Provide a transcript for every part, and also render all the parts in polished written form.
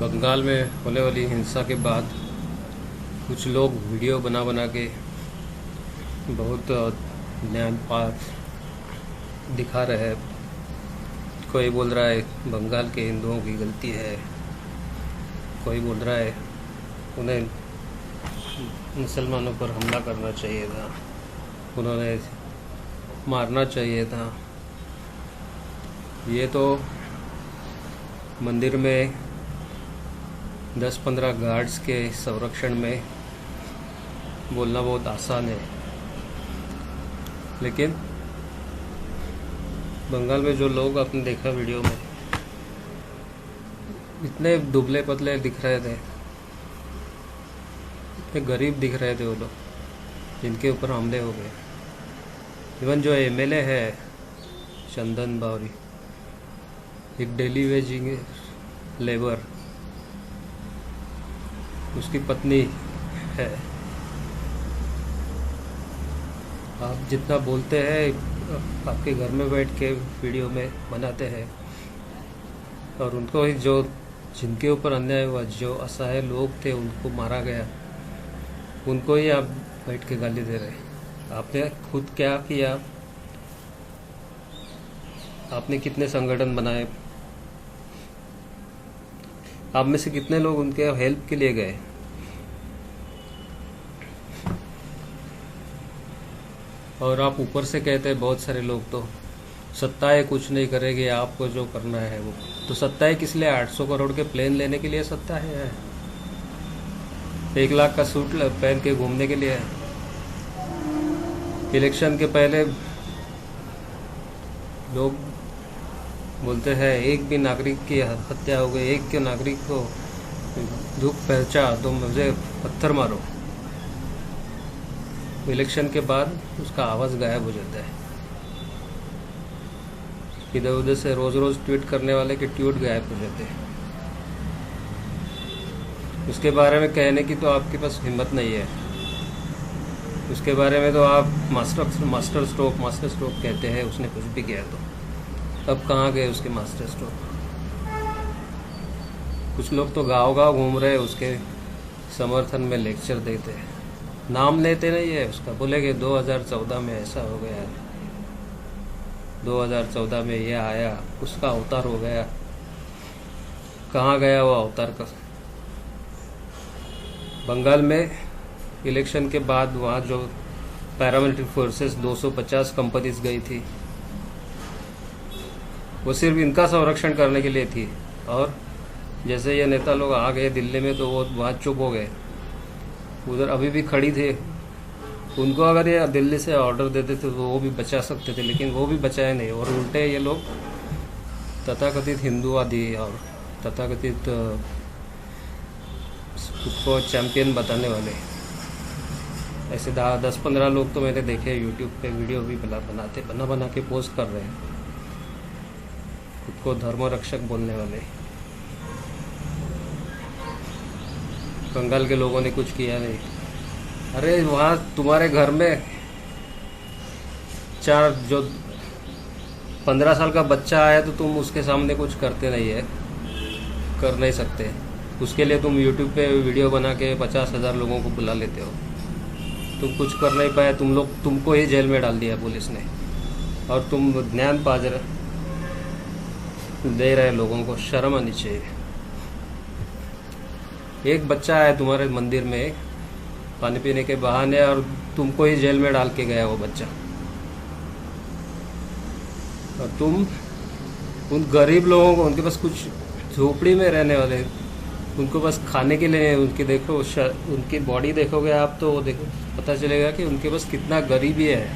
बंगाल में होने वाली हिंसा के बाद कुछ लोग वीडियो बना बना के बहुत न्याय दिखा रहे हैं। कोई बोल रहा है बंगाल के हिंदुओं की गलती है, कोई बोल रहा है उन्हें मुसलमानों पर हमला करना चाहिए था, उन्होंने मारना चाहिए था। ये तो मंदिर में 10-15 गार्ड्स के संरक्षण में बोलना बहुत आसान है, लेकिन बंगाल में जो लोग आपने देखा वीडियो में, इतने दुबले पतले दिख रहे थे, इतने गरीब दिख रहे थे वो लोग, जिनके ऊपर हमले हो गए। इवन जो एमएलए है चंदन बावरी, एक डेली वेजिंग लेबर, उसकी पत्नी है। आप जितना बोलते हैं आपके घर में बैठ के वीडियो में बनाते हैं, और उनको ही जो जिनके ऊपर अन्याय हुआ, जो असहाय लोग थे उनको मारा गया, उनको ही आप बैठ के गाली दे रहे। आपने खुद क्या किया? आपने कितने संगठन बनाए? आप में से कितने लोग उनके हेल्प के लिए गए? और आप ऊपर से कहते हैं बहुत सारे लोग तो सत्ताएं कुछ नहीं करेगी, आपको जो करना है वो। तो सत्ताएं किस लिए? 800 करोड़ के प्लेन लेने के लिए सत्ता है? 1 लाख का सूट पहन के घूमने के लिए है? इलेक्शन के पहले लोग बोलते हैं एक भी नागरिक की हत्या हो गई, एक के नागरिक को दुख पहुंचा तो मुझे पत्थर मारो। इलेक्शन के बाद उसका आवाज़ गायब हो जाता है। इधर उधर से रोज रोज ट्वीट करने वाले के ट्वीट गायब हो जाते हैं। उसके बारे में कहने की तो आपके पास हिम्मत नहीं है। उसके बारे में तो आप मास्टर स्ट्रोक कहते हैं, उसने कुछ भी किया तो। अब कहाँ गए उसके मास्टर स्ट्रोक? कुछ लोग तो गाँव घूम रहे हैं, उसके समर्थन में लेक्चर देते हैं, नाम लेते नहीं है उसका। बोलेंगे 2014 में ऐसा हो गया, 2014 में ये आया, उसका अवतार हो गया। कहाँ गया वो अवतार का? बंगाल में इलेक्शन के बाद वहाँ जो पैरामिलिट्री फोर्सेस 250 कंपनीज गई थी, वो सिर्फ इनका संरक्षण करने के लिए थी। और जैसे ये नेता लोग आ गए दिल्ली में तो वो वहाँ चुप हो गए। उधर अभी भी खड़ी थे। उनको अगर ये दिल्ली से ऑर्डर देते थे तो वो भी बचा सकते थे, लेकिन वो भी बचाए नहीं। और उल्टे ये लोग तथाकथित हिंदूवादी और तथाकथित खुद को चैंपियन बताने वाले ऐसे 10-15 लोग तो मैंने देखे यूट्यूब पे, वीडियो भी बना के पोस्ट कर रहे हैं, खुद को धर्म रक्षक बोलने वाले। बंगाल के लोगों ने कुछ किया नहीं। अरे वहाँ तुम्हारे घर में 15 साल का बच्चा आया तो तुम उसके सामने कुछ करते नहीं है, कर नहीं सकते। उसके लिए तुम यूट्यूब पे वीडियो बना के 50,000 लोगों को बुला लेते हो। तुम कुछ कर नहीं पाए, तुमको ही जेल में डाल दिया पुलिस ने, और तुम ज्ञान दे रहे लोगों को। शर्म आनी चाहिए। एक बच्चा आया तुम्हारे मंदिर में पानी पीने के बहाने, और तुमको ही जेल में डाल के गया वो बच्चा। और तुम उन गरीब लोगों को, उनके पास कुछ झोपड़ी में रहने वाले, उनको बस खाने के लिए, उनकी देखो उनकी बॉडी देखोगे आप तो वो देखो पता चलेगा कि उनके पास कितना गरीबी है।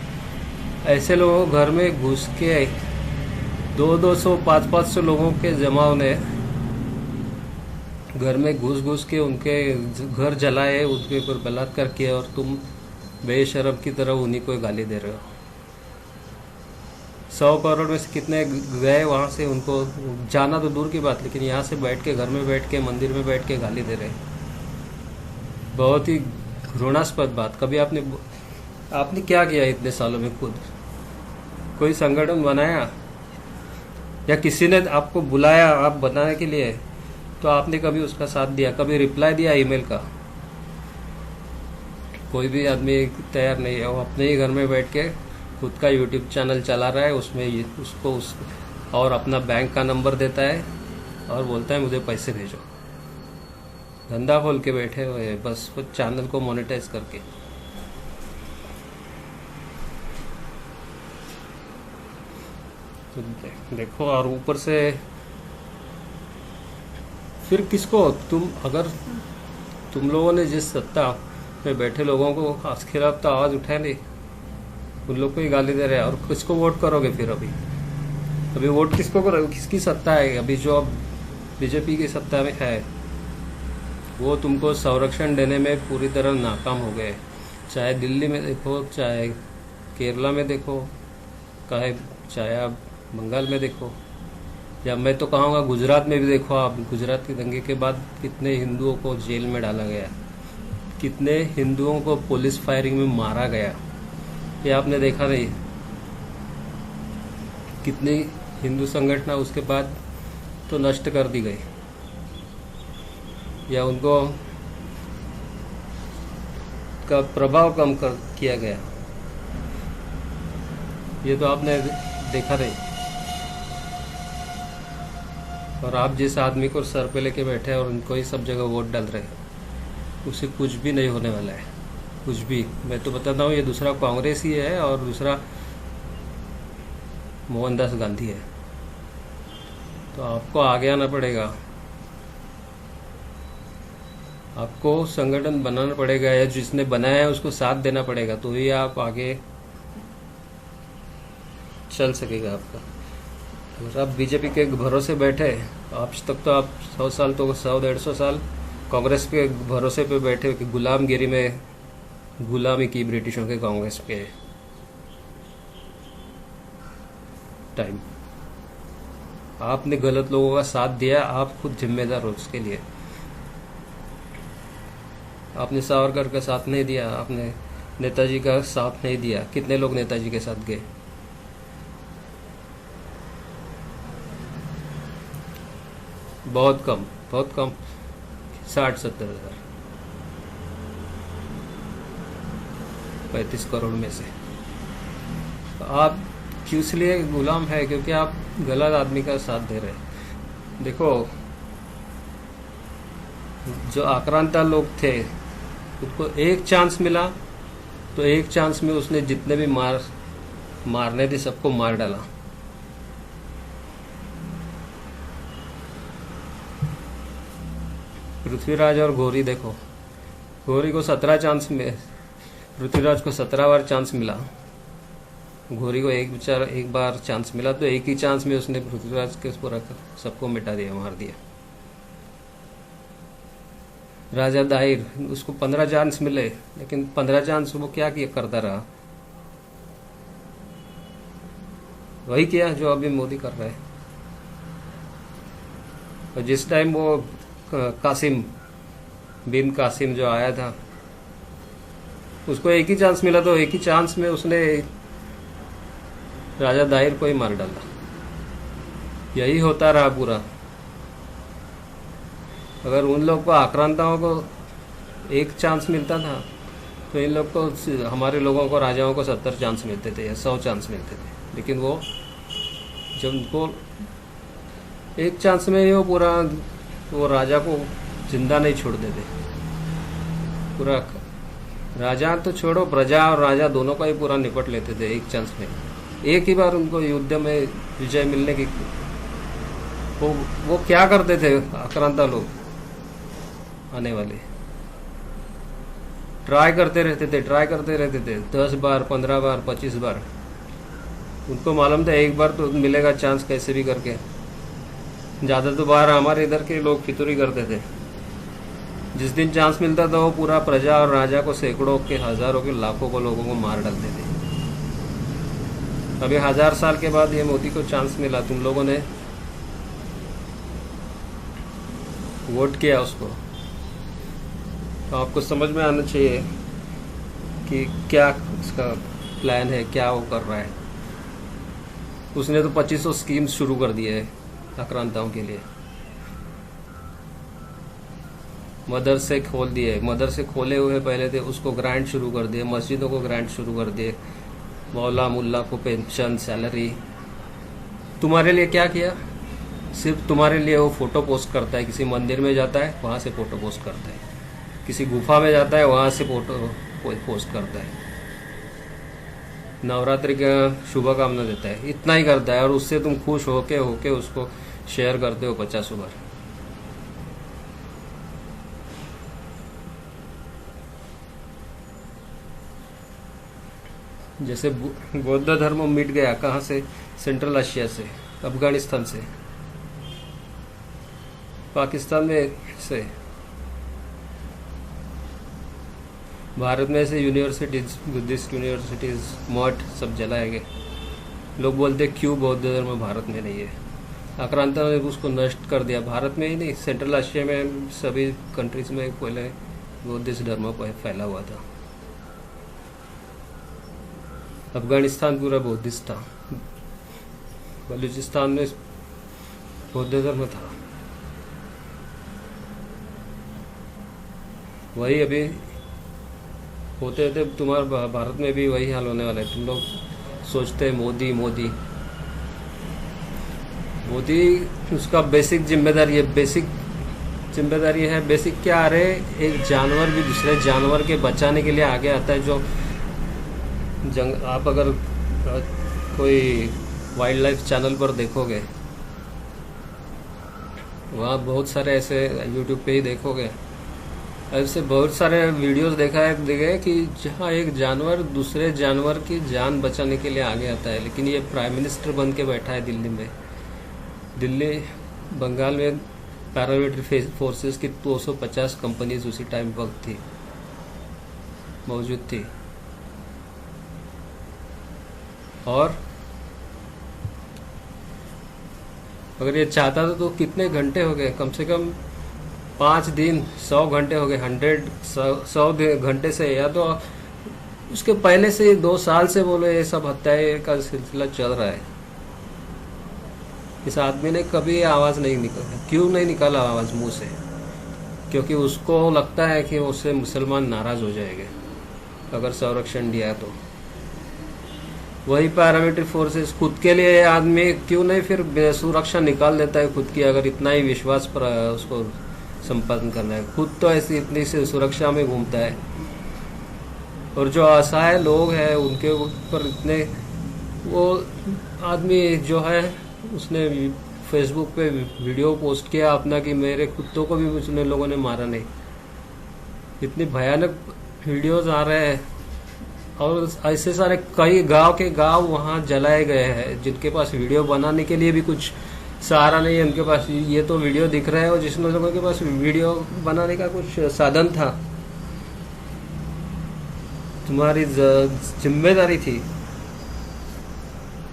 ऐसे लोगों घर में घुस के 200-200, 500-500 लोगों के जमाव ने घर में घुस के उनके घर जलाए, उनके ऊपर बलात्कार किया, और तुम बेशरम की तरह उन्हीं को गाली दे रहे हो। 100 करोड़ में से कितने गए वहाँ से? उनको जाना तो दूर की बात, लेकिन यहाँ से बैठ के, घर में बैठ के, मंदिर में बैठ के गाली दे रहे। बहुत ही घृणास्पद बात। कभी आपने क्या किया इतने सालों में? खुद कोई संगठन बनाया या किसी ने आपको बुलाया आप बनाने के लिए? तो आपने कभी उसका साथ दिया, कभी रिप्लाई दिया ईमेल का? कोई भी आदमी तैयार नहीं है। वो अपने ही घर में बैठ के खुद का यूट्यूब चैनल चला रहा है, उसमें और अपना बैंक का नंबर देता है और बोलता है मुझे पैसे भेजो। धंधा खोल के बैठे हुए हैं बस वो चैनल को मोनेटाइज करके। तो देखो, और ऊपर से फिर किसको अगर तुम लोगों ने जिस सत्ता में बैठे लोगों को खिलाफ तो आवाज़ उठाए नहीं, उन लोग को ही गाली दे रहे हैं। और किसको वोट करोगे फिर? अभी वोट किसको करोगे? किसकी सत्ता है अभी? जो अब बीजेपी की सत्ता में है वो तुमको संरक्षण देने में पूरी तरह नाकाम हो गए। चाहे दिल्ली में देखो, चाहे केरला में देखो, चाहे आप बंगाल में देखो, या मैं तो कहूँगा गुजरात में भी देखो। आप गुजरात के दंगे के बाद कितने हिंदुओं को जेल में डाला गया, कितने हिंदुओं को पुलिस फायरिंग में मारा गया, ये आपने देखा नहीं? कितनी हिंदू संगठन उसके बाद तो नष्ट कर दी गई, या उनको का प्रभाव कम किया गया, ये तो आपने देखा नहीं। और आप जिस आदमी को सर पे लेके बैठे हैं और उनको ही सब जगह वोट डाल रहे हैं, उससे कुछ भी नहीं होने वाला है, कुछ भी। मैं तो बताता हूँ, ये दूसरा कांग्रेस ही है और दूसरा मोहनदास गांधी है। तो आपको आगे आना पड़ेगा, आपको संगठन बनाना पड़ेगा, या जिसने बनाया है उसको साथ देना पड़ेगा, तो ही आप आगे चल सकेगा आपका। अगर आप बीजेपी के भरोसे बैठे, आज तक तो आप 100 साल तो 100-150 साल कांग्रेस के भरोसे पे बैठे कि गुलामगिरी में गुलामी की ब्रिटिशों के कांग्रेस के टाइम। आपने गलत लोगों का साथ दिया, आप खुद जिम्मेदार हो उसके लिए। आपने सावरकर का साथ नहीं दिया, आपने नेताजी का साथ नहीं दिया। कितने लोग नेताजी के साथ गए? बहुत कम, बहुत कम, 60-70 हज़ार, 35 करोड़ में से। तो आप क्यों इसलिए गुलाम है? क्योंकि आप गलत आदमी का साथ दे रहे हैं। देखो, जो आक्रांता लोग थे उसको एक चांस मिला, तो एक चांस में उसने जितने भी मारने थे सबको मार डाला। पृथ्वीराज और घोरी देखो, घोरी को 17 चांस में, पृथ्वीराज को 17 बार चांस मिला, घोरी को एक बार चांस मिला, तो एक ही चांस में उसने पृथ्वीराज के पूरा सबको मिटा दिया, मार दिया। राजा दाहिर, उसको 15 चांस मिले, लेकिन 15 चांस वो क्या करता रहा? वही किया जो अभी मोदी कर रहा है। और जिस टाइम वो बिन कासिम जो आया था, उसको एक ही चांस मिला, तो एक ही चांस में उसने राजा दाहिर को ही मार डाला। यही होता रहा पूरा। अगर उन लोग को, आक्रांताओं को एक चांस मिलता था, तो इन लोग को, हमारे लोगों को, राजाओं को 70 चांस मिलते थे या 100 चांस मिलते थे। लेकिन वो जब उनको एक चांस में वो पूरा, वो राजा को जिंदा नहीं छोड़ देते। पूरा राजा तो छोड़ो, प्रजा और राजा दोनों का ही पूरा निपट लेते थे एक चांस में। एक ही बार उनको युद्ध में विजय मिलने की, वो क्या करते थे आक्रांता लोग? आने वाले ट्राई करते रहते थे 10 बार, 15 बार, 25 बार। उनको मालूम था एक बार तो मिलेगा चांस कैसे भी करके। ज़्यादा तो बार हमारे इधर के लोग फितूरी करते थे। जिस दिन चांस मिलता था वो पूरा प्रजा और राजा को, सैकड़ों के, हजारों के, लाखों को लोगों को मार डालते थे। अभी 1000 साल के बाद ये मोदी को चांस मिला, तुम लोगों ने वोट किया उसको, तो आपको समझ में आना चाहिए कि क्या उसका प्लान है, क्या वो कर रहा है। उसने तो 2500 स्कीम्स शुरू कर दिए है आक्रांताओं के लिए। मदरसे खोल दिए, मदरसे खोले हुए पहले थे, उसको ग्रांट शुरू कर दिए, मस्जिदों को ग्रांट शुरू कर दिए, मौला मुल्ला को पेंशन सैलरी। तुम्हारे लिए क्या किया? सिर्फ तुम्हारे लिए वो फोटो पोस्ट करता है, किसी मंदिर में जाता है वहां से फोटो पोस्ट करता है, किसी गुफा में जाता है वहां से फोटो पोस्ट करता है, नवरात्रि का शुभकामना देता है, इतना ही करता है, और उससे तुम खुश होके होके उसको शेयर करते हो 50 बार। जैसे बौद्ध धर्म मिट गया, कहाँ से? सेंट्रल एशिया से, अफगानिस्तान से, पाकिस्तान में से, भारत में से यूनिवर्सिटीज, बुद्धिस्ट यूनिवर्सिटीज, मठ सब जलाए गए। लोग बोलते क्यों बौद्ध धर्म भारत में नहीं है? आक्रांता ने उसको नष्ट कर दिया। भारत में ही नहीं, सेंट्रल एशिया में सभी कंट्रीज में पहले बौद्धिस्ट धर्म फैला हुआ था। अफगानिस्तान पूरा बौद्धिस्ट था, बलूचिस्तान में बौद्ध धर्म था। वही अभी होते होते तुम्हारे भारत में भी वही हाल होने वाला है। तुम लोग सोचते हैं मोदी मोदी मोदी, उसका बेसिक जिम्मेदारी है, बेसिक क्या आ रहे, एक जानवर भी दूसरे जानवर के बचाने के लिए आगे आता है। जो आप अगर कोई वाइल्ड लाइफ चैनल पर देखोगे, वहाँ बहुत सारे ऐसे, यूट्यूब पे ही देखोगे, ऐसे बहुत सारे वीडियोस देखे कि जहाँ एक जानवर दूसरे जानवर की जान बचाने के लिए आगे आता है। लेकिन ये प्राइम मिनिस्टर बन के बैठा है दिल्ली में। दिल्ली बंगाल में पैरामिलिट्री फोर्सेस की 250 कंपनीज उसी टाइम वक्त थी, मौजूद थी। और अगर ये चाहता था तो कितने घंटे हो गए, कम से कम 5 दिन, 100 घंटे हो गए, 100 घंटे से, या तो उसके पहले से 2 साल से बोलो ये सब हत्याएं का सिलसिला चल रहा है। इस आदमी ने कभी आवाज नहीं निकाला। क्यों नहीं निकाला आवाज मुंह से? क्योंकि उसको लगता है कि उससे मुसलमान नाराज हो जाएंगे अगर संरक्षण दिया तो। वही पैरामिलिट्री फोर्सेस खुद के लिए आदमी क्यों नहीं फिर सुरक्षा निकाल देता है खुद की, अगर इतना ही विश्वास पर उसको संपादन करना है। खुद तो ऐसी इतनी से सुरक्षा में घूमता है, और जो असहाय लोग हैं उनके ऊपर इतने, वो आदमी जो है उसने फेसबुक पे वीडियो पोस्ट किया अपना कि मेरे कुत्तों को भी उसने लोगों ने मारा नहीं। इतनी भयानक वीडियोस आ रहे हैं, और ऐसे सारे कई गांव के गांव वहां जलाए गए हैं, जिनके पास वीडियो बनाने के लिए भी कुछ सहारा नहीं है उनके पास। ये तो वीडियो दिख रहा है, और जिन लोगों के पास वीडियो बनाने का कुछ साधन था, तुम्हारी जिम्मेदारी थी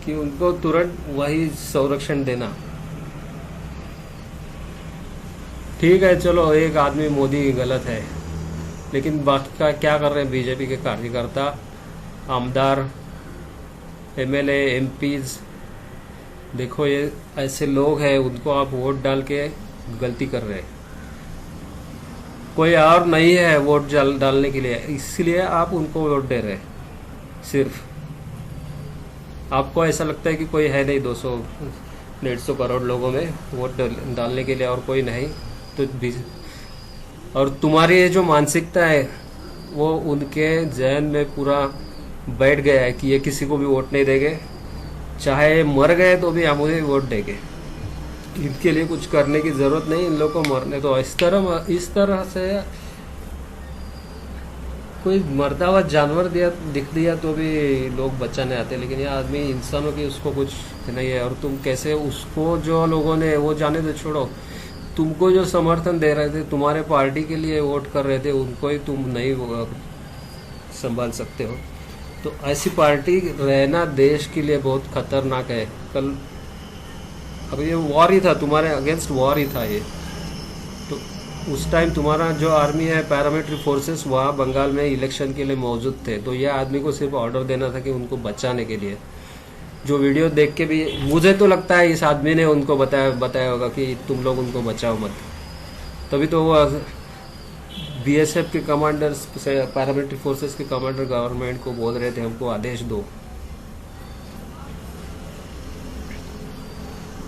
कि उनको तुरंत वही संरक्षण देना। ठीक है, चलो एक आदमी मोदी गलत है, लेकिन बाकी का क्या कर रहे हैं बीजेपी के कार्यकर्ता, आमदार, एमएलए, एमपीज? देखो ये ऐसे लोग हैं, उनको आप वोट डाल के गलती कर रहे हैं। कोई और नहीं है वोट डालने के लिए, इसलिए आप उनको वोट दे रहे हैं। सिर्फ आपको ऐसा लगता है कि कोई है नहीं 200-150 करोड़ लोगों में वोट डालने के लिए, और कोई नहीं तो और तुम्हारी ये जो मानसिकता है वो उनके जहन में पूरा बैठ गया है कि ये किसी को भी वोट नहीं देंगे, चाहे मर गए तो भी हम उन्हें वोट देंगे, इनके लिए कुछ करने की जरूरत नहीं, इन लोगों को मरने। तो इस तरह से कोई मरता हुआ जानवर दिख दिया तो भी लोग बचाने आते, लेकिन ये आदमी इंसानों की उसको कुछ नहीं है। और तुम कैसे उसको, जो लोगों ने, वो जाने दे, छोड़ो, तुमको जो समर्थन दे रहे थे, तुम्हारे पार्टी के लिए वोट कर रहे थे, उनको ही तुम नहीं संभाल सकते हो। तो ऐसी पार्टी रहना देश के लिए बहुत खतरनाक है। कल अब ये वॉर ही था, तुम्हारे अगेंस्ट वॉर ही था ये। तो उस टाइम तुम्हारा जो आर्मी है, पैरामिलिट्री फोर्सेस, वहाँ बंगाल में इलेक्शन के लिए मौजूद थे। तो यह आदमी को सिर्फ ऑर्डर देना था कि उनको बचाने के लिए। जो वीडियो देख के भी मुझे तो लगता है इस आदमी ने उनको बताया होगा कि तुम लोग उनको बचाओ मत, तभी तो वो बीएसएफ के कमांडर्स, पैरामिलिट्री फोर्सेस के कमांडर गवर्नमेंट को बोल रहे थे हमको आदेश दो,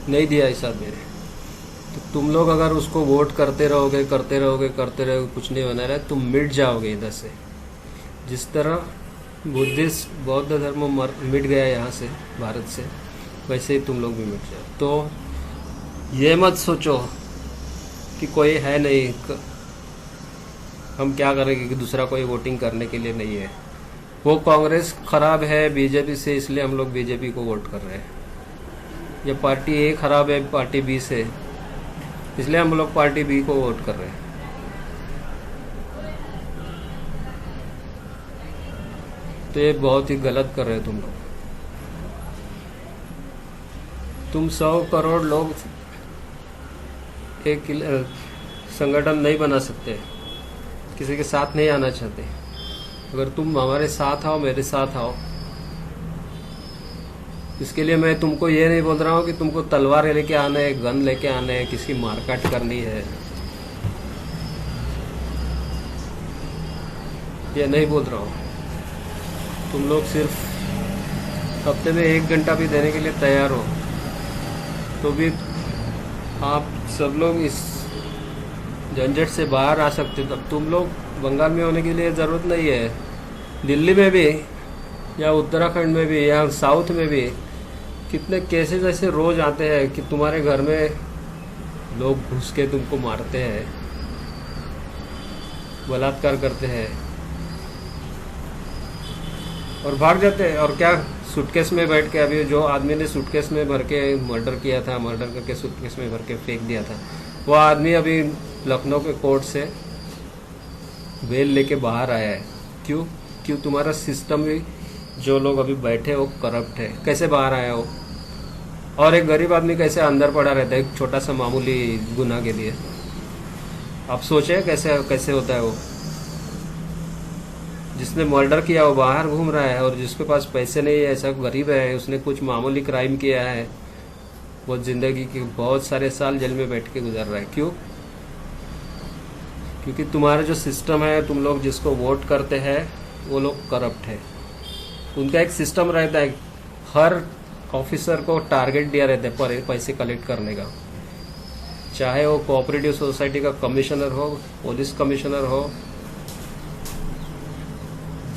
नहीं दिया हिसाब मेरे। तो तुम लोग अगर उसको वोट करते रहोगे कुछ नहीं होना रहा, तुम मिट जाओगे इधर से। जिस तरह बुद्धिस्ट बौद्ध धर्म मिट गया यहाँ से, भारत से, वैसे ही तुम लोग भी मिट जाओ। तो ये मत सोचो कि कोई है नहीं, हम क्या करेंगे कि दूसरा कोई वोटिंग करने के लिए नहीं है। वो कांग्रेस खराब है बीजेपी से, इसलिए हम लोग बीजेपी को वोट कर रहे हैं। ये पार्टी ए खराब है पार्टी बी से, इसलिए हम लोग पार्टी बी को वोट कर रहे हैं। तो ये बहुत ही गलत कर रहे हो तुम लोग। तुम 100 करोड़ लोग एक संगठन नहीं बना सकते, किसी के साथ नहीं आना चाहते। अगर तुम हमारे साथ आओ, मेरे साथ आओ। इसके लिए मैं तुमको ये नहीं बोल रहा हूँ कि तुमको तलवार लेके आना है, गन लेके आना है, किसी मारकाट करनी है, ये नहीं बोल रहा हूँ। तुम लोग सिर्फ हफ्ते में 1 घंटा भी देने के लिए तैयार हो तो भी आप सब लोग इस झंझट से बाहर आ सकते हो। तब तुम लोग बंगाल में होने के लिए ज़रूरत नहीं है, दिल्ली में भी या उत्तराखंड में भी या साउथ में भी कितने केसेस ऐसे रोज आते हैं कि तुम्हारे घर में लोग घुस के तुमको मारते हैं, बलात्कार करते हैं और भाग जाते हैं। और क्या सूटकेस में बैठ के, अभी जो आदमी ने सूटकेस में भर के मर्डर किया था, मर्डर करके सूटकेस में भर के फेंक दिया था, वो आदमी अभी लखनऊ के कोर्ट से बेल लेके बाहर आया है। क्यों तुम्हारा सिस्टम भी, जो लोग अभी बैठे वो करप्ट है। कैसे बाहर आया वो? और एक गरीब आदमी कैसे अंदर पड़ा रहता है एक छोटा सा मामूली गुनाह के लिए? आप सोचे कैसे होता है वो? जिसने मर्डर किया वो बाहर घूम रहा है, और जिसके पास पैसे नहीं है, ऐसा गरीब है, उसने कुछ मामूली क्राइम किया है, वो जिंदगी के बहुत सारे साल जेल में बैठ के गुजर रहा है। क्यों? क्योंकि तुम्हारा जो सिस्टम है, तुम लोग जिसको वोट करते हैं वो लोग करप्ट है। उनका एक सिस्टम रहता है, हर ऑफिसर को टारगेट दिया रहता है पैसे कलेक्ट करने का, चाहे वो कोऑपरेटिव सोसाइटी का कमिश्नर हो, पुलिस कमिश्नर हो,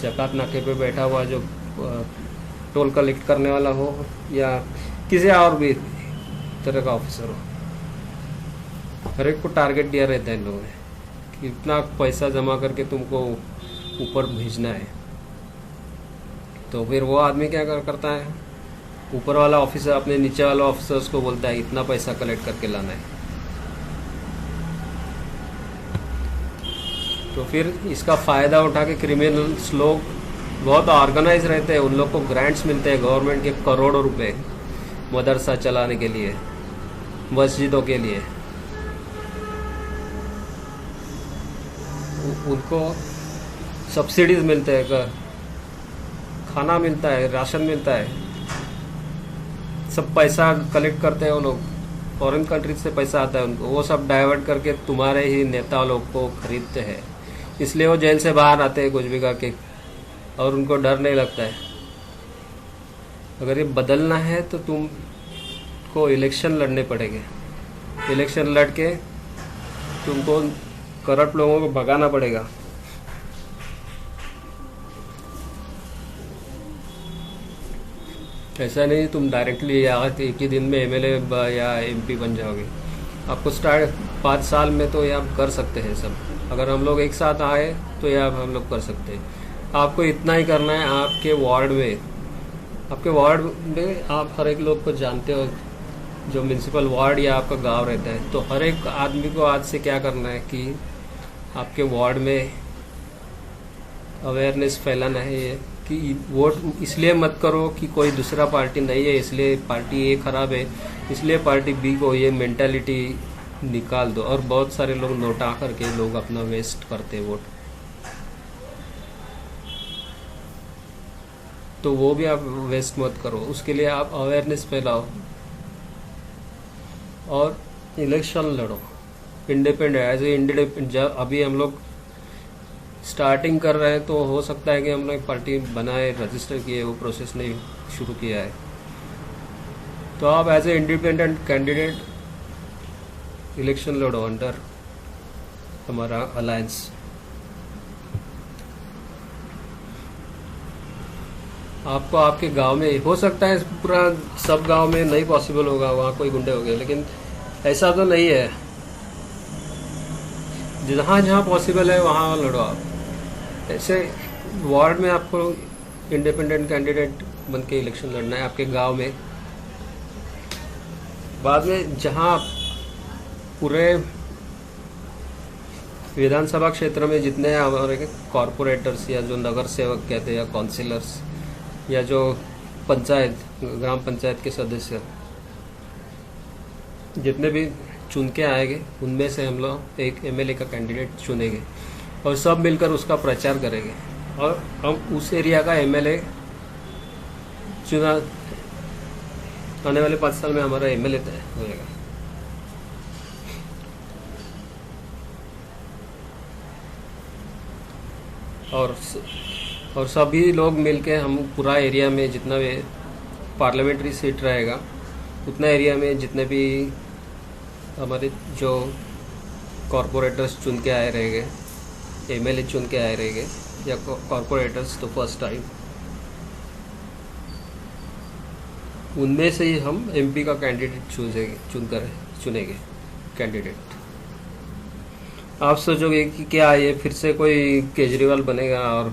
जकात नाके पे बैठा हुआ जो टोल कलेक्ट करने वाला हो, या किसी और भी तरह का ऑफिसर हो, हर एक को टारगेट दिया रहता है इन लोगों ने कि इतना पैसा जमा करके तुमको ऊपर भेजना है। तो फिर वो आदमी क्या करता है, ऊपर वाला ऑफिसर अपने नीचे वाला ऑफिसर्स को बोलता है इतना पैसा कलेक्ट करके लाना है। तो फिर इसका फ़ायदा उठा के क्रिमिनल्स लोग बहुत ऑर्गेनाइज रहते हैं, उन लोग को ग्रांट्स मिलते हैं गवर्नमेंट के करोड़ों रुपए मदरसा चलाने के लिए, मस्जिदों के लिए। उनको सब्सिडीज मिलते हैं, खाना मिलता है, राशन मिलता है, सब पैसा कलेक्ट करते हैं वो लोग। फॉरेन कंट्रीज से पैसा आता है उनको, वो सब डाइवर्ट करके तुम्हारे ही नेता लोग को खरीदते हैं। इसलिए वो जेल से बाहर आते हैं कुछ भी करके, और उनको डर नहीं लगता है। अगर ये बदलना है तो तुमको इलेक्शन लड़ने पड़ेंगे, इलेक्शन लड़ के तुमको करप्ट लोगों को भगाना पड़ेगा। ऐसा नहीं तुम डायरेक्टली या एक ही दिन में एमएलए या एमपी बन जाओगे। आपको स्टार्ट 5 साल में तो ये आप कर सकते हैं सब। अगर हम लोग एक साथ आए तो ये हम लोग कर सकते हैं। आपको इतना ही करना है, आपके वार्ड में आप हर एक लोग को जानते हो, जो म्यूनसिपल वार्ड या आपका गांव रहता है, तो हर एक आदमी को आज से क्या करना है कि आपके वार्ड में अवेयरनेस फैलाना है ये कि वोट इसलिए मत करो कि कोई दूसरा पार्टी नहीं है, इसलिए पार्टी ए खराब है, इसलिए पार्टी बी को, ये मेंटालिटी निकाल दो। और बहुत सारे लोग नोटा करके लोग अपना वेस्ट करते वोट, तो वो भी आप वेस्ट मत करो। उसके लिए आप अवेयरनेस फैलाओ और इलेक्शन लड़ो इंडिपेंडेंट एज ए इंडिपेंडेंट। जब अभी हम लोग स्टार्टिंग कर रहे हैं तो हो सकता है कि हम लोग पार्टी बनाए, रजिस्टर किए, वो प्रोसेस नहीं शुरू किया है, तो आप as a independent candidate election लड़ो अंडर हमारा अलायंस। आपको आपके गांव में हो सकता है, पूरा सब गांव में नहीं पॉसिबल होगा, वहाँ कोई गुंडे हो गए, लेकिन ऐसा तो नहीं है। जहाँ जहाँ पॉसिबल है वहाँ लड़ो आप। ऐसे वार्ड में आपको इंडिपेंडेंट कैंडिडेट बन के इलेक्शन लड़ना है आपके गांव में। बाद में जहाँ पूरे विधानसभा क्षेत्र में जितने हमारे कॉरपोरेटर्स या जो नगर सेवक कहते हैं या काउंसिलर्स या जो पंचायत ग्राम पंचायत के सदस्य जितने भी चुन के आएंगे, उनमें से हम लोग एक एमएलए का कैंडिडेट चुनेंगे और सब मिलकर उसका प्रचार करेंगे और हम उस एरिया का एमएलए चुना। आने वाले 5 साल में हमारा एमएलए तय होएगा। और सभी लोग मिलके हम पूरा एरिया में जितना भी पार्लियामेंट्री सीट रहेगा उतना एरिया में जितने भी हमारे जो कॉरपोरेटर्स चुन के आए रहेंगे, एमएलए चुन के आए रहेंगे या कॉरपोरेटर्स तो फर्स्ट टाइम, उनमें से ही हम एमपी का कैंडिडेट चुनेंगे कैंडिडेट। आप सोचोगे कि क्या ये फिर से कोई केजरीवाल बनेगा और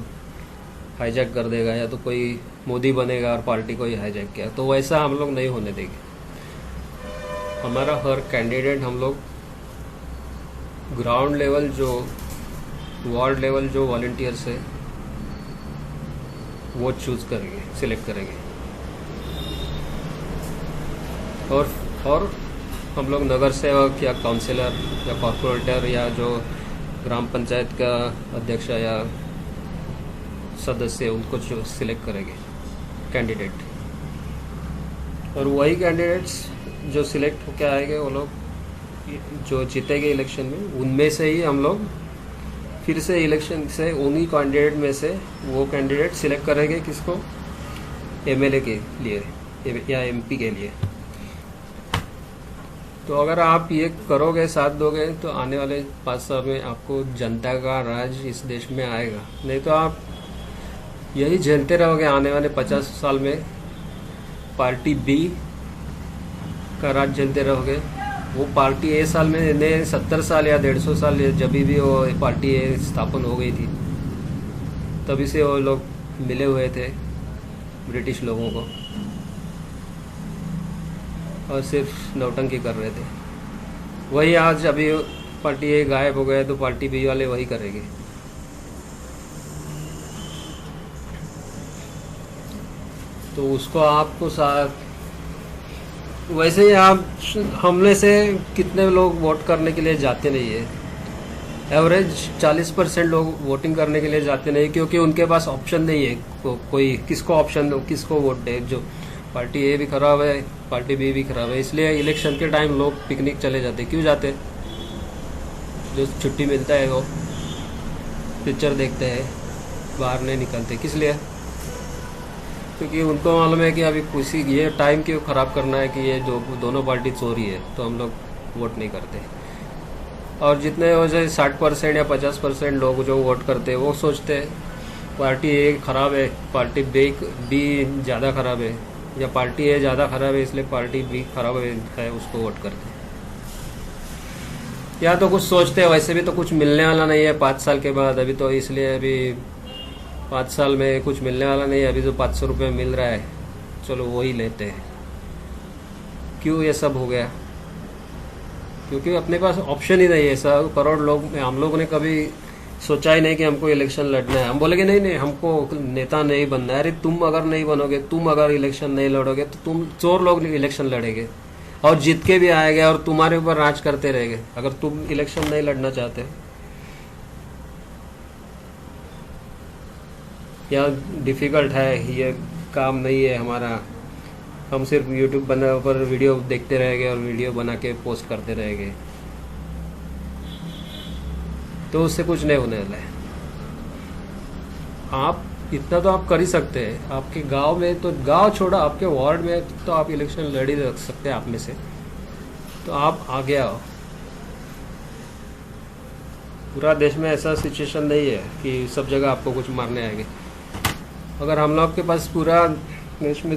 हाईजैक कर देगा, या तो कोई मोदी बनेगा और पार्टी को ही हाईजैक किया, तो वैसा हम लोग नहीं होने देंगे। हमारा हर कैंडिडेट हम लोग ग्राउंड लेवल जो वार्ड लेवल जो वॉलंटियर्स है वो चूज करेंगे, सिलेक्ट करेंगे। और हम लोग नगर सेवक या काउंसिलर या कॉर्पोरेटर या जो ग्राम पंचायत का अध्यक्ष या सदस्य उनको जो सिलेक्ट करेंगे कैंडिडेट, और वही कैंडिडेट्स जो सिलेक्ट होकर आएंगे वो लोग जो जीतेंगे इलेक्शन में, उनमें से ही हम लोग फिर से इलेक्शन से उन्हीं कैंडिडेट में से वो कैंडिडेट सिलेक्ट करेंगे किसको, एमएलए के लिए या एमपी के लिए। तो अगर आप ये करोगे, साथ दोगे, तो आने वाले 5 साल में आपको जनता का राज इस देश में आएगा। नहीं तो आप यही झेलते रहोगे। आने वाले 50 साल में पार्टी बी का राज झेलते रहोगे। वो पार्टी ए साल में 70 साल या 150 साल जब भी वो पार्टी ए स्थापन हो गई थी, तभी से वो लोग मिले हुए थे ब्रिटिश लोगों को और सिर्फ नौटंकी कर रहे थे। वही आज अभी पार्टी ए गायब हो गए तो पार्टी बी वाले वही करेंगे। तो उसको आपको साथ वैसे ही आप हम में से कितने लोग वोट करने के लिए जाते नहीं है। एवरेज 40% लोग वोटिंग करने के लिए जाते नहीं, क्योंकि उनके पास ऑप्शन नहीं है। कोई किसको ऑप्शन दो, किसको वोट दे। जो पार्टी ए भी खराब है, पार्टी बी भी खराब है, इसलिए इलेक्शन के टाइम लोग पिकनिक चले जाते। क्यों जाते? जो छुट्टी मिलता है वो पिक्चर देखते हैं, बाहर नहीं निकलते। किस लिए? क्योंकि उनको मालूम है कि अभी किसी ये टाइम क्यों ख़राब करना है कि ये जो दोनों पार्टी चोरी है, तो हम लोग वोट नहीं करते। और जितने हो जाए 60% या 50% लोग जो वोट करते हैं वो सोचते हैं पार्टी ए खराब है, पार्टी बी ज़्यादा खराब है, या पार्टी ए ज़्यादा खराब है इसलिए पार्टी बी खराब है, उसको वोट करते हैं। या तो कुछ सोचते हैं, वैसे भी तो कुछ मिलने वाला नहीं है 5 साल के बाद। अभी तो इसलिए अभी 5 साल में कुछ मिलने वाला नहीं है। अभी जो 500 रुपये मिल रहा है, चलो वही लेते हैं। क्यों ये सब हो गया? क्योंकि अपने पास ऑप्शन ही नहीं है। 100 करोड़ लोग, हम लोगों ने कभी सोचा ही नहीं कि हमको इलेक्शन लड़ना है। हम बोलेंगे नहीं नहीं, हमको नेता नहीं बनना है। अरे तुम अगर नहीं बनोगे, तुम अगर इलेक्शन नहीं लड़ोगे तो तुम चोर लोग इलेक्शन लड़ेंगे और जीत के भी आएंगे और तुम्हारे ऊपर राज करते रहेंगे अगर तुम इलेक्शन नहीं लड़ना चाहते। या डिफ़िकल्ट है, ये काम नहीं है हमारा, हम सिर्फ यूट्यूब पर वीडियो देखते रहेंगे और वीडियो बना के पोस्ट करते रहेंगे, तो उससे कुछ नहीं होने वाला है। आप इतना तो आप कर ही सकते हैं। आपके गांव में तो, गांव छोड़ा, आपके वार्ड में तो आप इलेक्शन लड़ ही रख सकते हैं आप में से, तो आप आगे आओ। पूरा देश में ऐसा सिचुएशन नहीं है कि सब जगह आपको कुछ मारने आएंगे। अगर हम लोग के पास पूरा देश में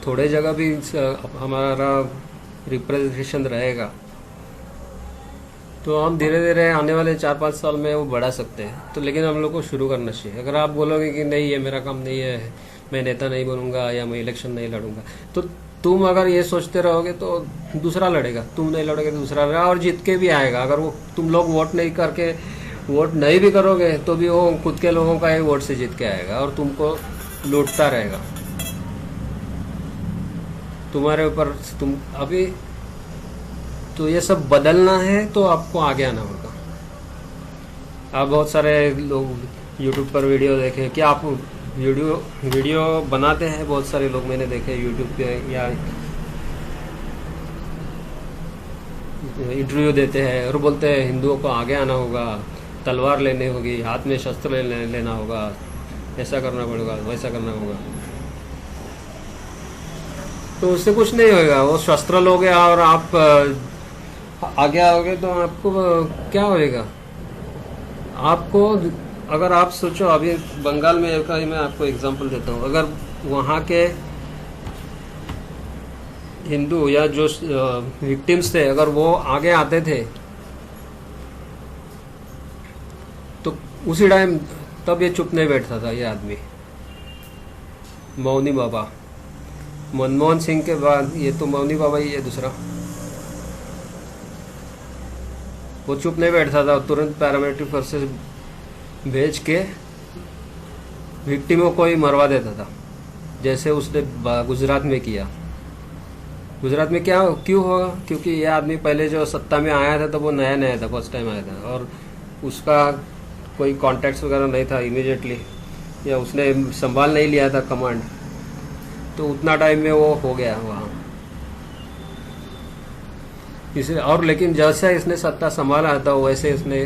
थोड़े जगह भी हमारा रिप्रेजेंटेशन रहेगा तो हम धीरे धीरे आने वाले 4-5 साल में वो बढ़ा सकते हैं। तो लेकिन हम लोग को शुरू करना चाहिए। अगर आप बोलोगे कि नहीं ये मेरा काम नहीं है, मैं नेता नहीं बनूंगा या मैं इलेक्शन नहीं लड़ूंगा, तो तुम अगर ये सोचते रहोगे तो दूसरा लड़ेगा, तुम नहीं लड़ोगे तो दूसरा लड़ेगा और जीत के भी आएगा। अगर वो तुम लोग वोट नहीं भी करोगे तो भी वो खुद के लोगों का ही वोट से जीत के आएगा और तुमको लूटता रहेगा। तुम्हारे ऊपर तुम अभी तो ये सब बदलना है तो आपको आगे आना होगा। आप बहुत सारे लोग यूट्यूब पर वीडियो देखे, क्या आप वीडियो बनाते हैं? बहुत सारे लोग मैंने देखे यूट्यूब पे या इंटरव्यू देते हैं और बोलते हैं हिंदुओं को आगे आना होगा, तलवार लेनी होगी, हाथ में शस्त्र लेना होगा, ऐसा करना पड़ेगा, वैसा करना होगा। तो उससे कुछ नहीं होगा। वो शस्त्र लोगे और आप आगे आओगे तो आपको क्या होएगा? आपको अगर आप सोचो, अभी बंगाल में का ही मैं आपको एग्जांपल देता हूँ। अगर वहाँ के हिंदू या जो विक्टिम्स थे, अगर वो आगे आते थे तो उसी टाइम तब ये चुप नहीं बैठता था ये आदमी। मौनी बाबा, मनमोहन सिंह के बाद ये तो मौनी बाबा ही है दूसरा। वो चुप नहीं बैठता था, तुरंत पैरामिलिट्री फोर्सेस भेज के विक्टिमों को ही मरवा देता था, जैसे उसने गुजरात में किया। गुजरात में क्या क्यों होगा? क्योंकि ये आदमी पहले जो सत्ता में आया था तो वो नया नया था, फर्स्ट टाइम आया था और उसका कोई कॉन्टैक्ट्स वगैरह नहीं था इमीडिएटली, या उसने संभाल नहीं लिया था कमांड, तो उतना टाइम में वो हो गया वहाँ इसे। और लेकिन जैसा इसने सत्ता संभाला था वैसे इसने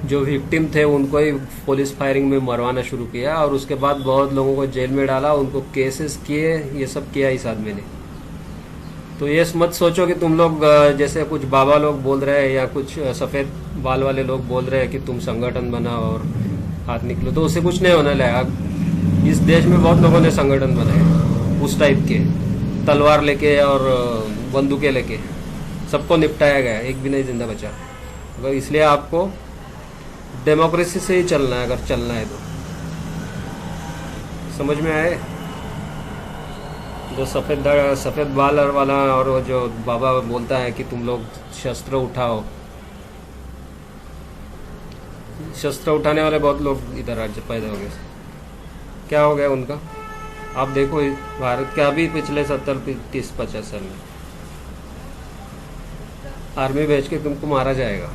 जो विक्टिम थे उनको ही पुलिस फायरिंग में मरवाना शुरू किया और उसके बाद बहुत लोगों को जेल में डाला, उनको केसेस किए, ये सब किया इस आदमी ने। तो ये मत सोचो कि तुम लोग जैसे कुछ बाबा लोग बोल रहे हैं या कुछ सफ़ेद बाल वाले लोग बोल रहे हैं कि तुम संगठन बनाओ और हाथ निकलो, तो उससे कुछ नहीं होने लगा। इस देश में बहुत लोगों ने संगठन बनाए उस टाइप के, तलवार लेके और बंदूकें लेके, सबको निपटाया गया, एक भी नहीं जिंदा बचा। अगर इसलिए आपको डेमोक्रेसी से ही चलना है, अगर चलना है तो। समझ में आए? जो सफ़ेद बाल वाला और वो जो बाबा बोलता है कि तुम लोग शस्त्र उठाओ, शस्त्र उठाने वाले बहुत लोग इधर आज पैदा हो गए। क्या हो गया उनका? आप देखो भारत के अभी पिछले 70-30-50 साल में आर्मी भेज के तुमको मारा जाएगा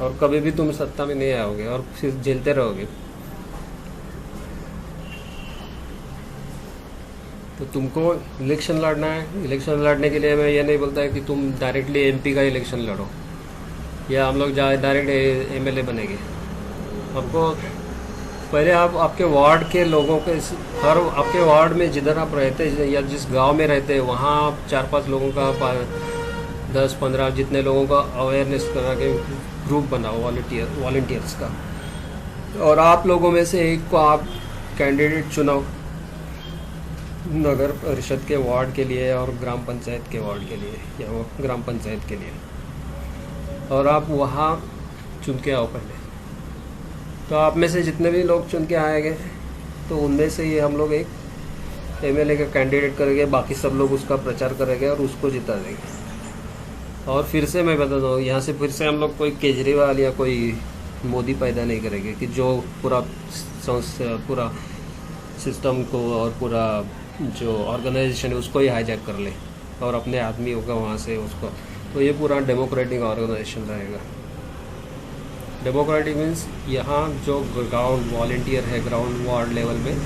और कभी भी तुम सत्ता में नहीं आओगे और फिर झेलते रहोगे। तो तुमको इलेक्शन लड़ना है। इलेक्शन लड़ने के लिए मैं ये नहीं बोलता है कि तुम डायरेक्टली एमपी का इलेक्शन लड़ो या हम लोग डायरेक्ट एमएलए बनेंगे। आपको पहले आप आपके वार्ड के लोगों के, हर आपके वार्ड में जिधर आप रहते हैं या जिस गांव में रहते हैं वहाँ आप 4-5 लोगों का, 10-15 जितने लोगों का अवेयरनेस करा के ग्रुप बनाओ वॉलंटियर्स का, और आप लोगों में से एक को आप कैंडिडेट चुनाओ नगर परिषद के वार्ड के लिए और ग्राम पंचायत के वार्ड के लिए या वो ग्राम पंचायत के लिए, और आप वहाँ चुन के आओ पहले। तो आप में से जितने भी लोग चुन के आएंगे तो उनमें से ही हम लोग एक एमएलए का कैंडिडेट करेंगे, बाकी सब लोग उसका प्रचार करेंगे और उसको जिता देंगे। और फिर से मैं बता दूँ, यहाँ से फिर से हम लोग कोई केजरीवाल या कोई मोदी पैदा नहीं करेंगे कि जो पूरा सिस्टम को और पूरा जो ऑर्गेनाइजेशन है उसको ही हाईजैक कर ले और अपने आदमी होगा वहाँ से उसको। तो ये पूरा डेमोक्रेटिक ऑर्गेनाइजेशन रहेगा। डेमोक्रेटिक मीन्स यहाँ जो ग्राउंड वॉलंटियर है ग्राउंड वार्ड लेवल में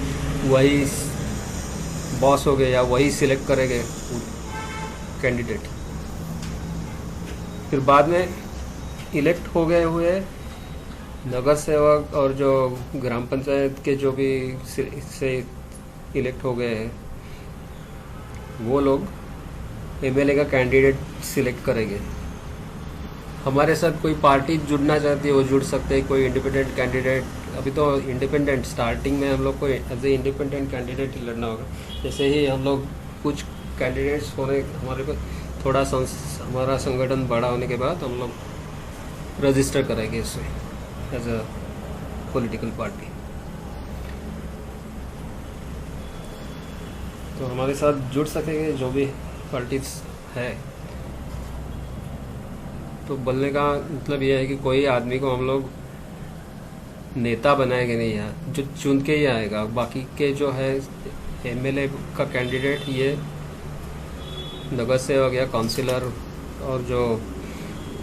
वही बॉस हो गए या वही सिलेक्ट करेंगे कैंडिडेट। फिर बाद में इलेक्ट हो गए हुए नगर सेवक और जो ग्राम पंचायत के जो भी से इलेक्ट हो गए हैं, वो लोग एमएलए का कैंडिडेट सिलेक्ट करेंगे। हमारे साथ कोई पार्टी जुड़ना चाहती है वो जुड़ सकते हैं, कोई इंडिपेंडेंट कैंडिडेट। अभी तो इंडिपेंडेंट स्टार्टिंग में हम लोग को एज ए इंडिपेंडेंट कैंडिडेट ही लड़ना होगा। जैसे ही हम लोग कुछ कैंडिडेट्स होने, हमारे को थोड़ा हमारा संगठन बड़ा होने के बाद हम लोग रजिस्टर करेंगे इसे एज अ पॉलिटिकल पार्टी। तो हमारे साथ जुड़ सकेंगे जो भी पार्टीज है। तो बोलने का मतलब यह है कि कोई आदमी को हम लोग नेता बनाएंगे नहीं, यहाँ जो चुन के ही आएगा। बाकी के जो है एमएलए का कैंडिडेट ये नगर सेवक या काउंसिलर और जो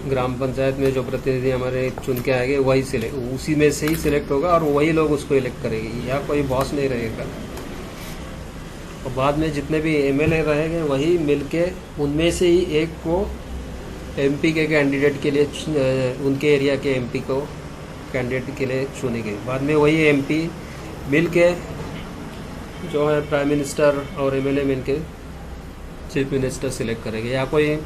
ग्राम पंचायत में जो प्रतिनिधि हमारे चुन के आएंगे वही सिलेक्ट, उसी में से ही सिलेक्ट होगा और वही लोग उसको इलेक्ट करेंगे। यहाँ कोई बॉस नहीं रहेगा। और बाद में जितने भी एमएलए रहेंगे वही मिलके उनमें से ही एक को एमपी के कैंडिडेट के लिए, उनके एरिया के एमपी को कैंडिडेट के लिए चुनेंगे। बाद में वही एमपी मिलके जो है प्राइम मिनिस्टर और एमएलए मिलके चीफ मिनिस्टर सिलेक्ट करेंगे। या कोई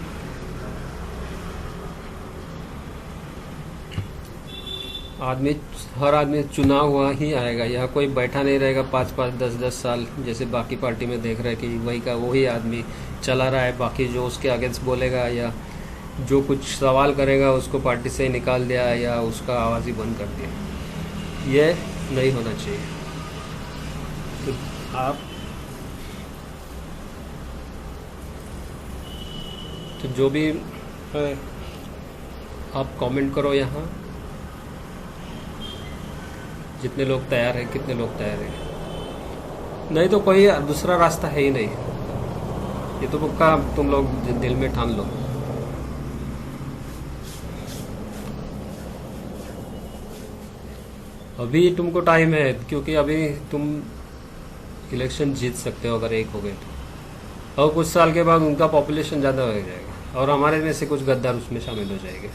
आदमी, हर आदमी चुना हुआ ही आएगा। यहाँ कोई बैठा नहीं रहेगा 5-5, 10-10 साल जैसे बाकी पार्टी में देख रहे हैं कि वही का वही आदमी चला रहा है। बाकी जो उसके अगेंस्ट बोलेगा या जो कुछ सवाल करेगा उसको पार्टी से निकाल दिया या उसका आवाज़ ही बंद कर दिया। ये नहीं होना चाहिए। तो जो भी है आप कमेंट करो यहाँ, जितने लोग तैयार हैं, कितने लोग तैयार हैं। नहीं तो कोई दूसरा रास्ता है ही नहीं, ये तो पक्का तुम लोग दिल में ठान लो। अभी तुमको टाइम है, क्योंकि अभी तुम इलेक्शन जीत सकते हो अगर एक हो गए तो। और कुछ साल के बाद उनका पॉपुलेशन ज़्यादा हो जाएगा और हमारे में से कुछ गद्दार उसमें शामिल हो जाएंगे,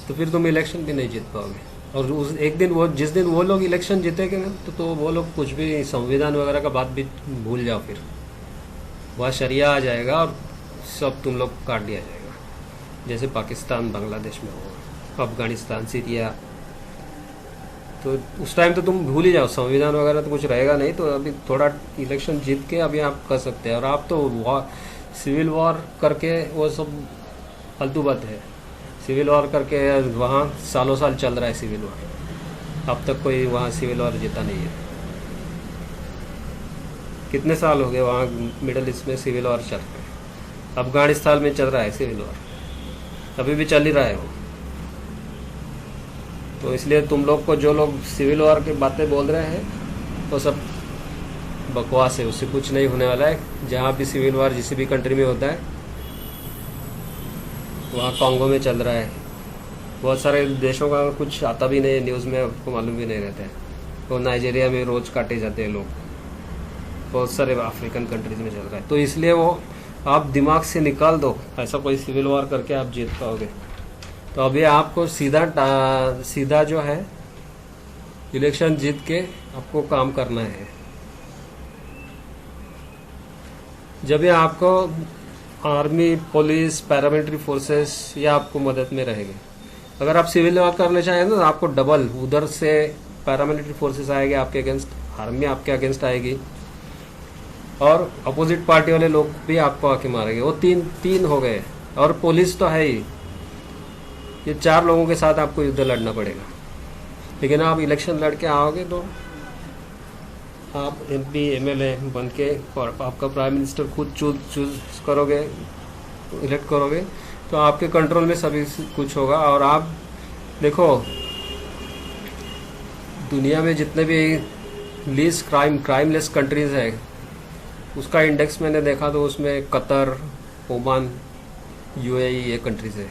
तो फिर तुम इलेक्शन भी नहीं जीत पाओगे। और उस एक दिन वो जिस दिन वो लोग इलेक्शन जीतेंगे ना, तो वो लोग कुछ भी संविधान वगैरह का बात भी भूल जाओ। फिर वहाँ शरिया आ जाएगा और सब तुम लोग काट दिया जाएगा, जैसे पाकिस्तान बांग्लादेश में हो, अफगानिस्तान, सीरिया। तो उस टाइम तो तुम भूल ही जाओ, संविधान वगैरह तो कुछ रहेगा नहीं। तो अभी थोड़ा इलेक्शन जीत के अभी आप कर सकते हैं। और आप तो सिविल वॉर करके वो सब फालतू बात है। सिविल वॉर करके वहाँ सालों साल चल रहा है सिविल वॉर, अब तक कोई वहाँ सिविल वॉर जीता नहीं है। कितने साल हो गए वहाँ मिडल ईस्ट में सिविल वॉर चल रहा है। अफगानिस्तान में चल रहा है सिविल वॉर, अभी भी चल ही रहा है वो। तो इसलिए तुम लोग को जो लोग सिविल वॉर की बातें बोल रहे हैं वो सब बकवास है, उससे कुछ नहीं होने वाला है। जहाँ भी सिविल वॉर जिस भी कंट्री में होता है, वहाँ कॉन्गो में चल रहा है। बहुत सारे देशों का कुछ आता भी नहीं है, न्यूज़ में आपको मालूम भी नहीं रहता है। तो नाइजीरिया में रोज़ काटे जाते हैं लोग, बहुत सारे अफ्रीकन कंट्रीज में चल रहा है। तो इसलिए वो आप दिमाग से निकाल दो, ऐसा कोई सिविल वॉर करके आप जीत पाओगे। तो अभी आपको सीधा जो है इलेक्शन जीत के आपको काम करना है। जब ये आपको आर्मी, पुलिस, पैरामिलिट्री फोर्सेस ये आपको मदद में रहेंगे। अगर आप सिविल वॉर करना चाहें तो आपको डबल उधर से पैरामिलिट्री फोर्सेस आएंगे आपके अगेंस्ट, आर्मी आपके अगेंस्ट आएगी और अपोजिट पार्टी वाले लोग भी आपको आके मारेंगे। वो तीन हो गए। और पुलिस तो है ही, ये 4 लोगों के साथ आपको युद्ध लड़ना पड़ेगा। लेकिन आप इलेक्शन लड़ के आओगे तो आप एमपी, एमएलए बन के आपका प्राइम मिनिस्टर खुद चूज करोगे, इलेक्ट करोगे, तो आपके कंट्रोल में सभी कुछ होगा। और आप देखो दुनिया में जितने भी लीस्ट क्राइमलेस कंट्रीज है, उसका इंडेक्स मैंने देखा तो उसमें कतर, ओमान, यूएई ये कंट्रीज है।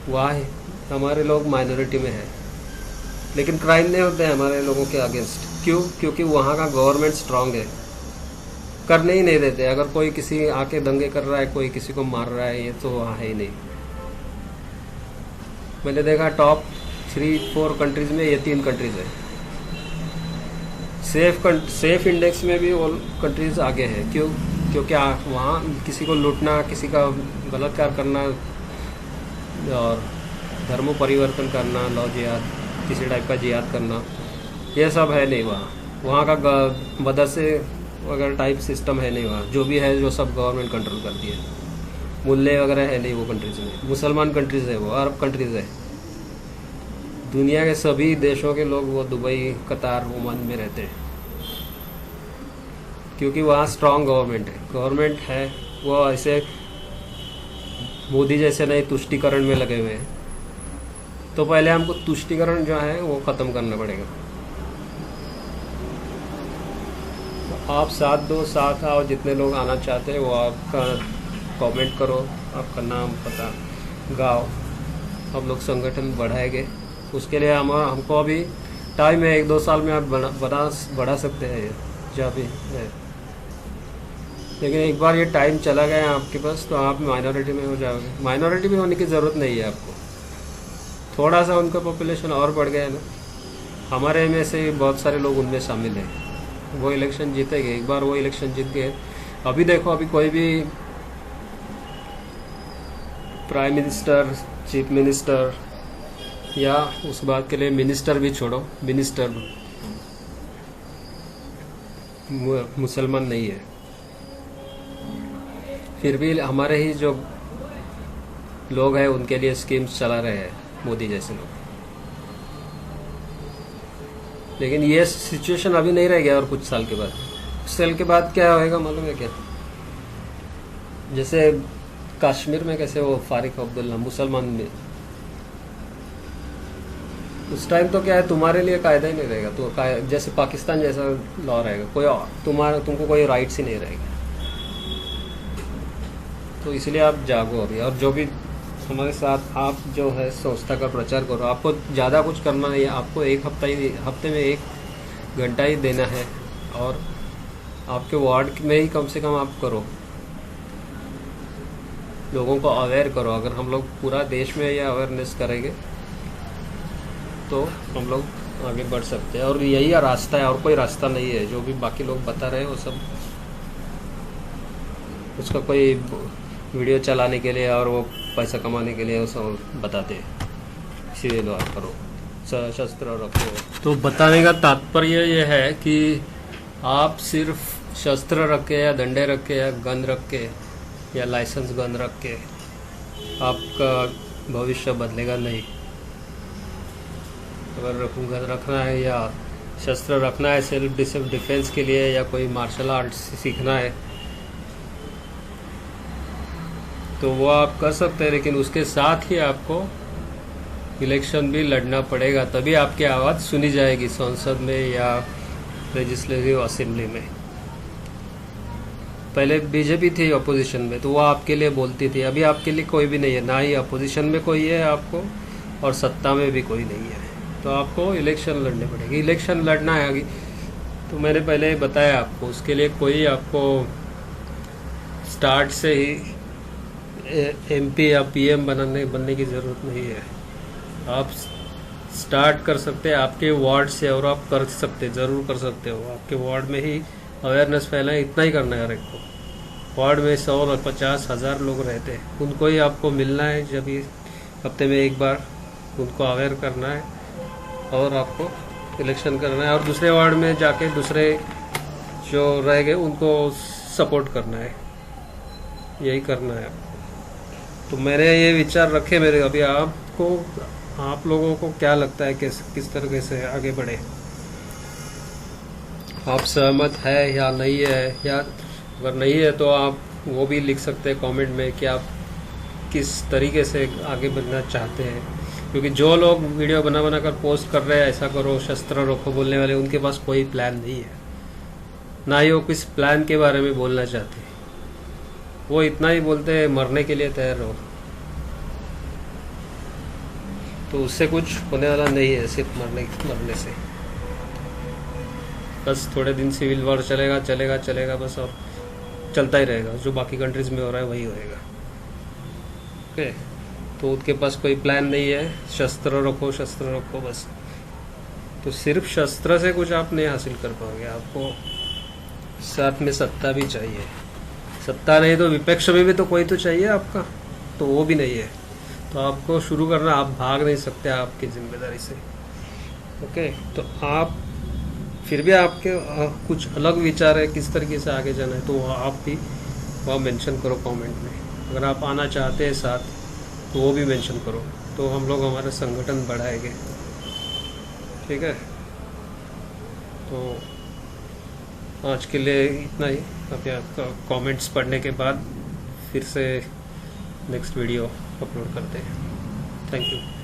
वहाँ हमारे लोग माइनॉरिटी में है, लेकिन क्राइम नहीं होते हैं हमारे लोगों के अगेंस्ट। क्यों? क्योंकि वहाँ का गवर्नमेंट स्ट्रांग है, करने ही नहीं देते। अगर कोई किसी आके दंगे कर रहा है, कोई किसी को मार रहा है, ये तो वहाँ है ही नहीं। मैंने देखा टॉप 3-4 कंट्रीज में ये 3 कंट्रीज है। सेफ इंडेक्स में भी वो कंट्रीज आगे हैं। क्योंकि वहाँ किसी को लूटना, किसी का बलात्कार करना और धर्म परिवर्तन करना, लव जिहाद, किसी टाइप का जिहाद करना, ये सब है नहीं वहाँ का मदरसे वगैरह टाइप सिस्टम है नहीं वहाँ। जो भी है जो सब गवर्नमेंट कंट्रोल करती है। मुल्ले वगैरह है नहीं वो कंट्रीज में। मुसलमान कंट्रीज है वो, अरब कंट्रीज है। दुनिया के सभी देशों के लोग वो दुबई, कतार, ओमान में रहते हैं क्योंकि वहाँ स्ट्रांग गवर्नमेंट है। वो ऐसे मोदी जैसे नहीं तुष्टीकरण में लगे हुए हैं। तो पहले हमको तुष्टीकरण जो है वो ख़त्म करना पड़ेगा। तो आप साथ दो, साथ आओ। जितने लोग आना चाहते हैं वो आपका कमेंट करो, आपका नाम पता गाँव, हम लोग संगठन बढ़ाएंगे। उसके लिए हमको अभी टाइम है, 1-2 साल में आप बढ़ा सकते हैं जहाँ भी है। लेकिन एक बार ये टाइम चला गया आपके पास तो आप माइनॉरिटी में हो जाओगे। माइनॉरिटी में होने की ज़रूरत नहीं है आपको। थोड़ा सा उनका पॉपुलेशन और बढ़ गया है ना, हमारे में से बहुत सारे लोग उनमें शामिल हैं। वो इलेक्शन जीतेंगे। एक बार वो इलेक्शन जीत गए, अभी देखो, अभी कोई भी प्राइम मिनिस्टर, चीफ मिनिस्टर या उस बात के लिए मिनिस्टर भी छोड़ो, मिनिस्टर मुसलमान नहीं है। फिर भी हमारे ही जो लोग हैं उनके लिए स्कीम्स चला रहे हैं मोदी जैसे लोग। लेकिन ये सिचुएशन अभी नहीं रह गया। और कुछ साल के बाद, क्या होएगा मालूम है क्या? जैसे कश्मीर में कैसे वो फारिक अब्दुल्ला मुसलमान में, उस टाइम तो क्या है, तुम्हारे लिए कायदा ही नहीं रहेगा। तो जैसे पाकिस्तान जैसा लॉ रहेगा, तुमको कोई राइट्स ही नहीं रहेगा। तो इसलिए आप जागो अभी। और जो भी हमारे साथ आप जो है संस्था का प्रचार करो। आपको ज़्यादा कुछ करना नहीं है। आपको हफ्ते में 1 घंटा ही देना है। और आपके वार्ड में ही कम से कम आप करो, लोगों को अवेयर करो। अगर हम लोग पूरा देश में ये अवेयरनेस करेंगे तो हम लोग आगे बढ़ सकते हैं। और यही रास्ता है, और कोई रास्ता नहीं है। जो भी बाकी लोग बता रहे हैं वो सब उसका कोई वीडियो चलाने के लिए और वो पैसा कमाने के लिए वो सब बताते हैं। इसीलिए लो आप करो, शस्त्र रखो। तो बताने का तात्पर्य ये है कि आप सिर्फ शस्त्र रख के या डंडे रख के या गन रख के या लाइसेंस गन रख के आपका भविष्य बदलेगा नहीं। अगर गन रखना है या शस्त्र रखना है सेल्फ डिफेंस के लिए, या कोई मार्शल आर्ट सीखना है तो वो आप कर सकते हैं। लेकिन उसके साथ ही आपको इलेक्शन भी लड़ना पड़ेगा, तभी आपकी आवाज़ सुनी जाएगी संसद में या लेजिस्लेटिव असेंबली में। पहले बीजेपी थी अपोजिशन में तो वो आपके लिए बोलती थी। अभी आपके लिए कोई भी नहीं है, ना ही अपोजिशन में कोई है आपको और सत्ता में भी कोई नहीं है। तो आपको इलेक्शन लड़ने पड़ेगी। इलेक्शन लड़ना है आगे, तो मैंने पहले बताया आपको। उसके लिए कोई आपको स्टार्ट से ही एमपी या पीएम बनने की ज़रूरत नहीं है। आप स्टार्ट कर सकते हैं आपके वार्ड से, और आप कर सकते, ज़रूर कर सकते हो। आपके वार्ड में ही अवेयरनेस फैलाएं, इतना ही करना है हर एक को। वार्ड में 100 और 50,000 लोग रहते हैं, उनको ही आपको मिलना है। जब भी हफ्ते में 1 बार उनको अवेयर करना है और आपको इलेक्शन करना है। और दूसरे वार्ड में जाके दूसरे जो रह गए उनको सपोर्ट करना है। यही करना है आपको। तो मेरे ये विचार रखे मेरे। अभी आप लोगों को क्या लगता है किस तरीके से आगे बढ़े? आप सहमत है या नहीं है? या अगर नहीं है तो आप वो भी लिख सकते हैं कमेंट में कि आप किस तरीके से आगे बढ़ना चाहते हैं। क्योंकि जो लोग वीडियो बना कर पोस्ट कर रहे हैं ऐसा करो, शस्त्र रखो बोलने वाले, उनके पास कोई प्लान नहीं है, ना ही वो किस प्लान के बारे में बोलना चाहते। वो इतना ही बोलते हैं मरने के लिए तैयार रहो। तो उससे कुछ होने वाला नहीं है, सिर्फ मरने से। बस थोड़े दिन सिविल वॉर चलेगा बस, और चलता ही रहेगा, जो बाकी कंट्रीज़ में हो रहा है वही होएगा। ओके, तो उनके पास कोई प्लान नहीं है, शस्त्र रखो बस। तो सिर्फ शस्त्र से कुछ आप नहीं हासिल कर पाओगे, आपको साथ में सत्ता भी चाहिए। सत्ता नहीं तो विपक्ष में भी तो कोई तो चाहिए आपका, तो वो भी नहीं है। तो आपको शुरू करना, आप भाग नहीं सकते आपकी जिम्मेदारी से। ओके, तो आप फिर भी आपके कुछ अलग विचार है किस तरीके से आगे जाना है, तो वो आप भी वहाँ मेंशन करो कमेंट में। अगर आप आना चाहते हैं साथ तो वो भी मेंशन करो, तो हम लोग हमारा संगठन बढ़ाएंगे। ठीक है, तो आज के लिए इतना ही। अभी आपका कमेंट्स पढ़ने के बाद फिर से नेक्स्ट वीडियो अपलोड करते हैं। Thank you.